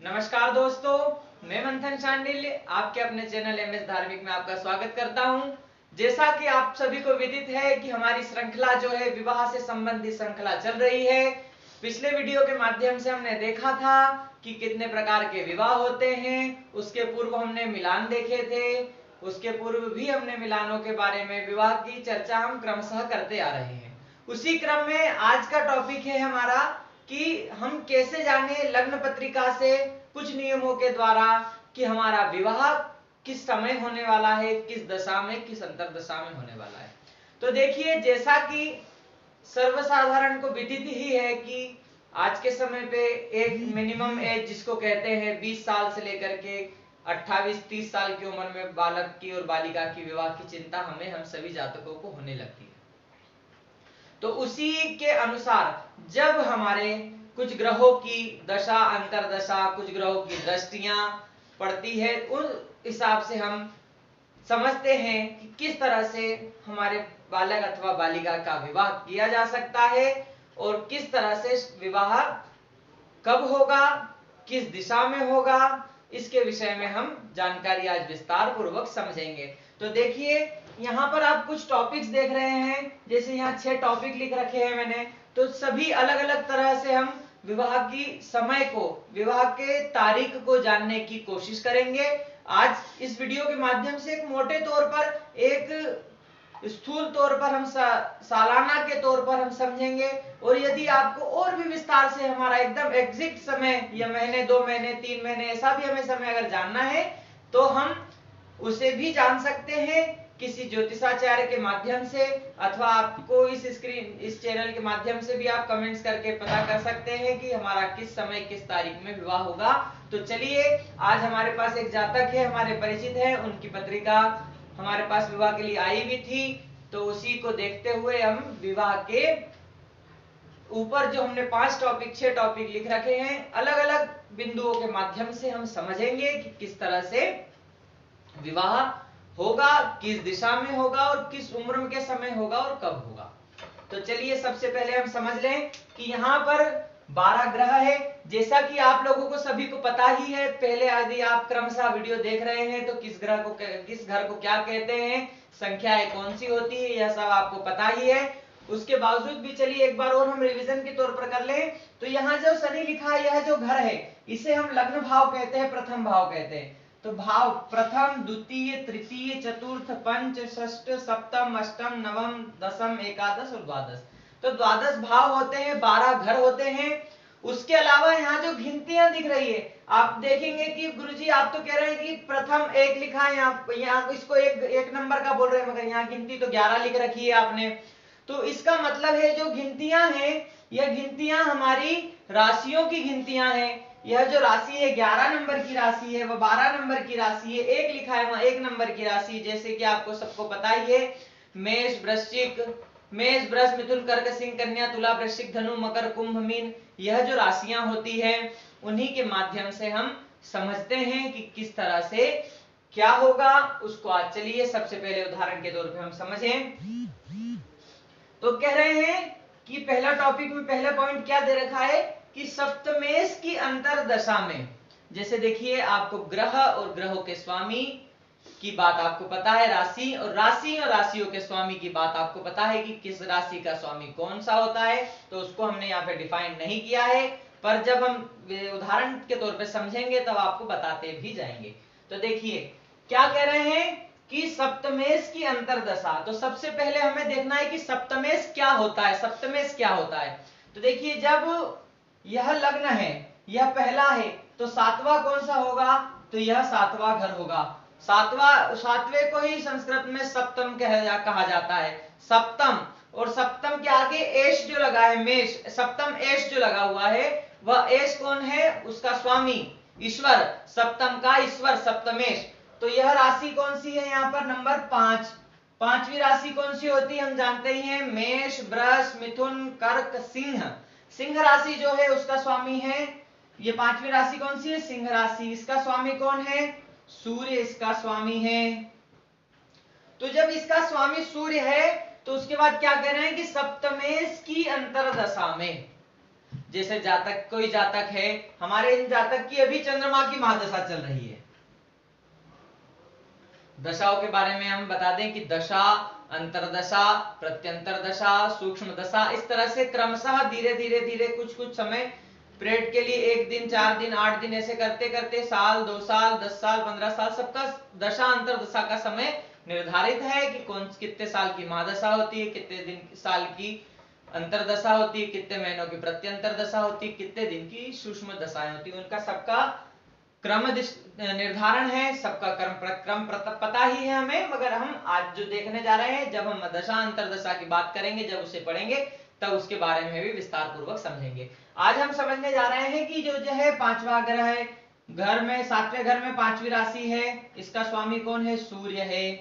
नमस्कार दोस्तों, मैं मंथन शांडिल्य आपके अपने चैनल एमएस धार्मिक में आपका स्वागत करता हूं। जैसा कि आप सभी को विदित है कि हमारी श्रृंखला जो है विवाह से संबंधित श्रृंखला चल रही है। पिछले वीडियो के माध्यम से हमने देखा था कि कितने प्रकार के विवाह होते हैं। उसके पूर्व हमने मिलान देखे थे, उसके पूर्व भी हमने मिलानों के बारे में विवाह की चर्चा हम क्रमशः करते आ रहे हैं। उसी क्रम में आज का टॉपिक है हमारा कि हम कैसे जाने लग्न पत्रिका से कुछ नियमों के द्वारा कि हमारा विवाह किस समय होने वाला है, किस दशा में, किस अंतर दशा में होने वाला है। तो देखिए, जैसा कि सर्वसाधारण को विदित ही है कि आज के समय पे एक मिनिमम एज जिसको कहते हैं 20 साल से लेकर के 28-30 साल की उम्र में बालक की और बालिका की विवाह की चिंता हम सभी जातकों को होने लगती है। तो उसी के अनुसार जब हमारे कुछ ग्रहों की दशा, अंतरदशा, कुछ ग्रहों की दृष्टियां पड़ती है, उस हिसाब से हम समझते हैं कि किस तरह से हमारे बालक अथवा बालिका का विवाह किया जा सकता है और किस तरह से विवाह कब होगा, किस दिशा में होगा, इसके विषय में हम जानकारी आज विस्तार पूर्वक समझेंगे। तो देखिए, यहाँ पर आप कुछ टॉपिक्स देख रहे हैं, जैसे यहाँ 6 टॉपिक लिख रखे हैं मैंने। तो सभी अलग अलग तरह से हम विवाह की समय को, विवाह के तारीख को जानने की कोशिश करेंगे। आज इस वीडियो के माध्यम से एक मोटे तौर पर, एक स्थूल तौर पर हम सालाना के तौर पर हम समझेंगे, और यदि आपको और भी विस्तार से हमारा एकदम एग्जैक्ट समय या महीने, 2 महीने, 3 महीने ऐसा भी हमें समय अगर जानना है तो हम उसे भी जान सकते हैं किसी ज्योतिषाचार्य के माध्यम से, अथवा आपको इस चैनल के माध्यम से भी आप कमेंट्स करके पता कर सकते हैं कि हमारा किस समय किस तारीख में विवाह होगा। तो चलिए, आज हमारे पास एक जातक है, हमारे परिचित है, उनकी पत्रिका हमारे पास विवाह के लिए आई हुई थी। तो उसी को देखते हुए हम विवाह के ऊपर जो हमने 5 टॉपिक, 6 टॉपिक लिख रखे हैं, अलग अलग बिंदुओं के माध्यम से हम समझेंगे कि किस तरह से विवाह होगा, किस दिशा में होगा और किस उम्र के समय होगा और कब होगा। तो चलिए, सबसे पहले हम समझ लें कि यहाँ पर 12 ग्रह है। जैसा कि आप लोगों को सभी को पता ही है, पहले यदि आप क्रमशः वीडियो देख रहे हैं तो किस घर को क्या कहते हैं, संख्याएं कौन सी होती है, यह सब आपको पता ही है। उसके बावजूद भी चलिए एक बार और हम रिवीजन के तौर पर कर लें। तो यहाँ जो शनि लिखा है, यह जो घर है, इसे हम लग्न भाव कहते हैं, प्रथम भाव कहते हैं। तो भाव प्रथम, द्वितीय, तृतीय, चतुर्थ, पंच, षष्ठ, सप्तम, अष्टम, नवम, दशम, एकादश और द्वादश। तो द्वादश भाव होते हैं, 12 घर होते हैं। उसके अलावा यहाँ जो गिनतियां दिख रही है, आप देखेंगे कि गुरुजी आप तो कह रहे हैं कि प्रथम 1 लिखा है, यहाँ इसको एक नंबर का बोल रहे हैं, मगर यहाँ गिनती तो 11 लिख रखी है आपने। तो इसका मतलब है जो गिनतियां हैं, यह गिनतियां हमारी राशियों की गिनतियां हैं। यह जो राशि है 11 नंबर की राशि है, वह 12 नंबर की राशि है। 1 लिखा है वहां 1 नंबर की राशि, जैसे कि आपको सबको पता ही है, मेष, वृश्चिक, मेष, वृष, मिथुन, कर्क, सिंह, कन्या, तुला, वृश्चिक, धनु, मकर, कुंभ, मीन, यह जो राशियां होती है, उन्हीं के माध्यम से हम समझते हैं कि किस तरह से क्या होगा उसको। आज चलिए सबसे पहले उदाहरण के तौर पे हम समझें। तो कह रहे हैं कि पहला टॉपिक में पहला पॉइंट क्या दे रखा है कि सप्तमेश की अंतरदशा में, जैसे देखिए आपको ग्रह और ग्रहों के स्वामी की बात आपको पता है, राशि और राशियों के स्वामी की बात आपको पता है कि किस राशि का स्वामी कौन सा होता है। तो उसको हमने यहाँ पे डिफाइन नहीं किया है, पर जब हम उदाहरण के तौर पे समझेंगे तब आपको बताते भी जाएंगे। तो देखिए क्या कह रहे हैं कि सप्तमेश की अंतरदशा। तो सबसे पहले हमें देखना है कि सप्तमेश क्या होता है, सप्तमेश क्या होता है। तो देखिए, जब यह लग्न है, यह पहला है, तो 7वां कौन सा होगा, तो यह 7वां घर होगा। 7वें को ही संस्कृत में सप्तम कहा जाता है, सप्तम। और सप्तम के आगे एश जो लगा है, मेष, सप्तम एश जो लगा हुआ है, वह एश कौन है, उसका स्वामी ईश्वर, सप्तम का ईश्वर सप्तमेश। तो यह राशि कौन सी है, यहाँ पर नंबर 5। 5वीं राशि कौन सी होती है, हम जानते ही हैं, मेष, वृष, मिथुन, कर्क, सिंह। सिंह राशि जो है उसका स्वामी है, ये 5वीं राशि कौन सी है, सिंह राशि। इसका स्वामी कौन है, सूर्य इसका स्वामी है। तो जब इसका स्वामी सूर्य है, तो उसके बाद क्या कह रहे हैं कि सप्तमेश की अंतरदशा में, जैसे जातक, कोई जातक है हमारे, इन जातक की अभी चंद्रमा की महादशा चल रही है। दशाओं के बारे में हम बता दें कि दशा, अंतरदशा, प्रत्यंतर दशा, सूक्ष्म दशा, इस तरह से क्रमशः धीरे धीरे धीरे कुछ कुछ समय पीरियड के लिए 1 दिन, 4 दिन, 8 दिन ऐसे करते करते साल, 2 साल, 10 साल, 15 साल, सबका दशा अंतरदशा का समय निर्धारित है कि कौन कितने साल की महादशा होती है, कितने दिन साल की अंतरदशा होती है, कितने महीनों की प्रत्यंतर दशा होती है, कितने दिन की सूक्ष्म दशाएं होती है। उनका सबका क्रम निर्धारण है, सबका क्रम पता ही है हमें, मगर हम आज जो देखने जा रहे हैं, जब हम दशा अंतरदशा की बात करेंगे, जब उसे पढ़ेंगे तब उसके बारे में भी विस्तार पूर्वक समझेंगे। आज हम समझने जा रहे हैं कि जो है पांचवा ग्रह है, घर में सातवें घर में पांचवी राशि है, इसका स्वामी कौन है? सूर्य है।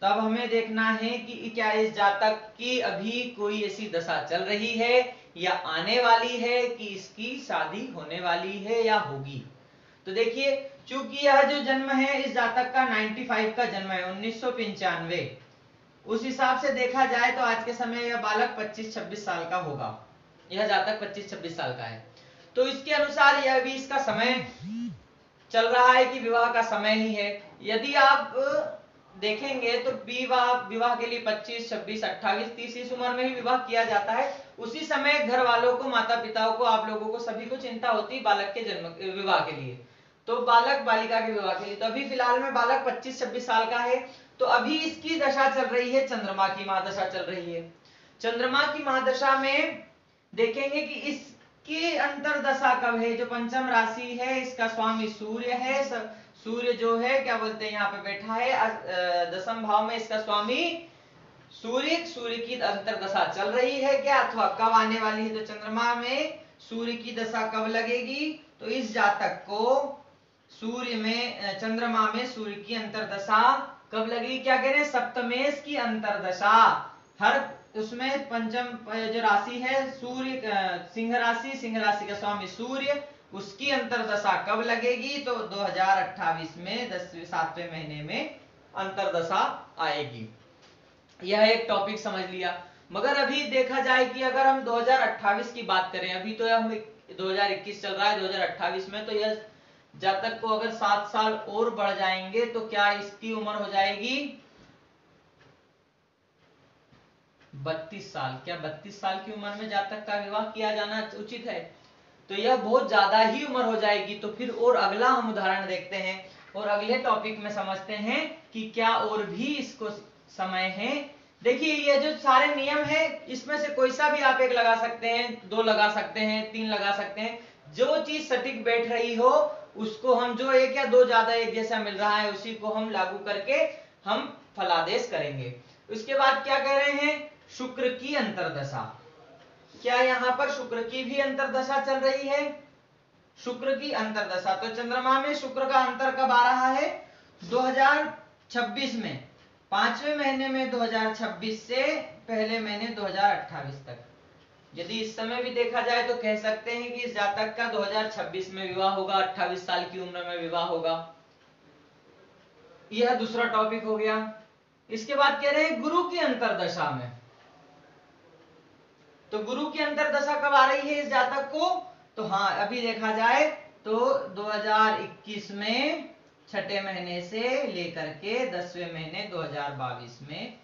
तब हमें देखना है कि क्या इस जातक की अभी कोई ऐसी दशा चल रही है या आने वाली है कि इसकी शादी होने वाली है या होगी। तो देखिए, चूंकि यह जो जन्म है इस जातक का 95 का जन्म है, 1995, उस हिसाब से देखा जाए तो आज के समय यह बालक 25-26 साल का होगा। यह जातक 25-26 साल का है, तो इसके अनुसार यह भी इसका समय चल रहा है कि विवाह का समय ही है। यदि आप देखेंगे तो विवाह के लिए 25, 26, 28, 30 इस उम्र में ही विवाह किया जाता है। उसी समय घर वालों को, माता पिताओं को, आप लोगों को सभी को चिंता होती है बालक के जन्म विवाह के लिए, तो बालक बालिका के विवाह के लिए। तो अभी फिलहाल में बालक 25-26 साल का है, तो अभी इसकी दशा चल रही है, चंद्रमा की महादशा चल रही है। चंद्रमा की महादशा में देखेंगे कि इसकी अंतरदशा कब है। जो पंचम राशि है इसका स्वामी सूर्य है। सूर्य जो है क्या बोलते हैं, यहाँ पे बैठा है 10वें भाव में, इसका स्वामी सूर्य की अंतरदशा चल रही है क्या, अथवा कब आने वाली है। तो चंद्रमा में सूर्य की दशा कब लगेगी, तो इस जातक को सूर्य में, चंद्रमा में सूर्य की अंतरदशा कब लगेगी, क्या कह रहे हैं, सप्तमेश की अंतरदशा। हर उसमें पंचम जो राशि है सूर्य, सिंह राशि का स्वामी सूर्य, उसकी अंतरदशा कब लगेगी, तो 2028 में 7वें महीने में अंतरदशा आएगी। यह एक टॉपिक समझ लिया। मगर अभी देखा जाए कि अगर हम 2028 की बात करें, अभी तो हम 2021 चल रहा है, 2028 में तो यह जातक को अगर 7 साल और बढ़ जाएंगे तो क्या इसकी उम्र हो जाएगी 32 साल। क्या 32 साल की उम्र में जातक का विवाह किया जाना उचित है? तो यह बहुत ज्यादा ही उम्र हो जाएगी। तो फिर और अगला हम उदाहरण देखते हैं और अगले टॉपिक में समझते हैं कि क्या और भी इसको समय है। देखिए, ये जो सारे नियम है इसमें से कोई सा भी आप एक लगा सकते हैं, 2 लगा सकते हैं, 3 लगा सकते हैं। जो चीज सटीक बैठ रही हो उसको हम, जो 1 या 2 ज्यादा एक जैसा मिल रहा है उसी को हम लागू करके हम फलादेश करेंगे। उसके बाद क्या कह रहे हैं, शुक्र की अंतरदशा। क्या यहाँ पर शुक्र की भी अंतरदशा चल रही है? शुक्र की अंतरदशा, तो चंद्रमा में शुक्र का अंतर कब आ रहा है, 2026 में, 5वें महीने में 2026 से पहले महीने 2028 तक। यदि इस समय भी देखा जाए तो कह सकते हैं कि इस जातक का 2026 में विवाह होगा, 28 साल की उम्र में विवाह होगा। यह दूसरा टॉपिक हो गया। इसके बाद कह रहे हैं गुरु की अंतरदशा में। तो गुरु की अंतरदशा कब आ रही है इस जातक को, तो हाँ, अभी देखा जाए तो 2021 में 6ठे महीने से लेकर के 10वें महीने 2022 में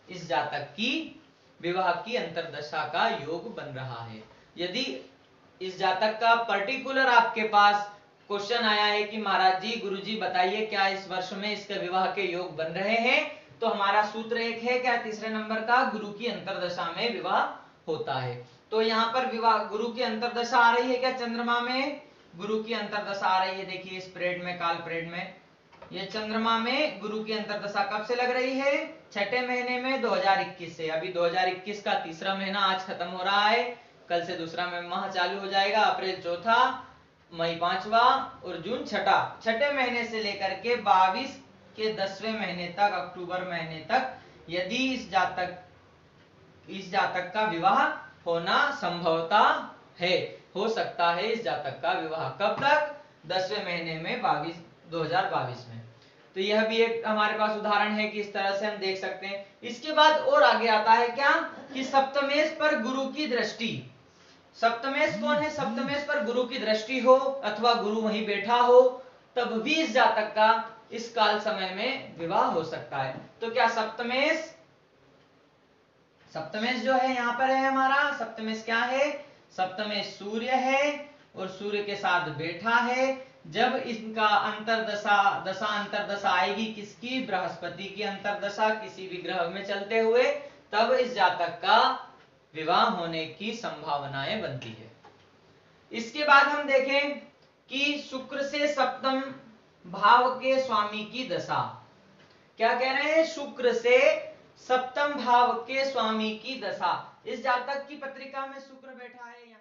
इस जातक की विवाह की अंतरदशा का योग बन रहा है। यदि इस जातक का पर्टिकुलर आपके पास क्वेश्चन आया है कि महाराज जी, गुरुजी बताइए क्या इस वर्ष में इसके विवाह के योग बन रहे हैं, तो हमारा सूत्र एक है क्या, तीसरे नंबर का, गुरु की अंतरदशा में विवाह होता है। तो यहाँ पर विवाह, गुरु की अंतरदशा आ रही है क्या, चंद्रमा में गुरु की अंतरदशा आ रही है। देखिए इस पीरियड में, काल पीरियड में, ये चंद्रमा में गुरु की अंतरदशा कब से लग रही है, 6ठे महीने में 2021 से। अभी 2021 का तीसरा महीना आज खत्म हो रहा है, कल से दूसरा माह चालू हो जाएगा। अप्रैल चौथा, मई 5वां और जून 6ठा। 6ठे महीने से लेकर के 22 के 10वें महीने तक, अक्टूबर महीने तक, यदि इस जातक का विवाह होना संभवता है, हो सकता है इस जातक का विवाह। कब तक, 10वें महीने में 2022 में। तो यह भी एक हमारे पास उदाहरण है कि इस तरह से हम देख सकते हैं। इसके बाद और आगे आता है क्या, कि सप्तमेश पर गुरु की दृष्टि। सप्तमेश कौन है? सप्तमेश पर गुरु की दृष्टि हो अथवा गुरु वहीं बैठा हो, तब भी इस जातक का इस काल समय में विवाह हो सकता है। तो क्या सप्तमेश जो है यहाँ पर है हमारा, सप्तमेश क्या है? सप्तमेश सूर्य है और सूर्य के साथ बैठा है। जब इनका दशा अंतरदशा आएगी किसकी? बृहस्पति की अंतरदशा किसी भी ग्रह में चलते हुए, तब इस जातक का विवाह होने की संभावनाएं बनती है। इसके बाद हम देखें कि शुक्र से सप्तम भाव के स्वामी की दशा। क्या कह रहे हैं? शुक्र से सप्तम भाव के स्वामी की दशा। इस जातक की पत्रिका में शुक्र बैठा है।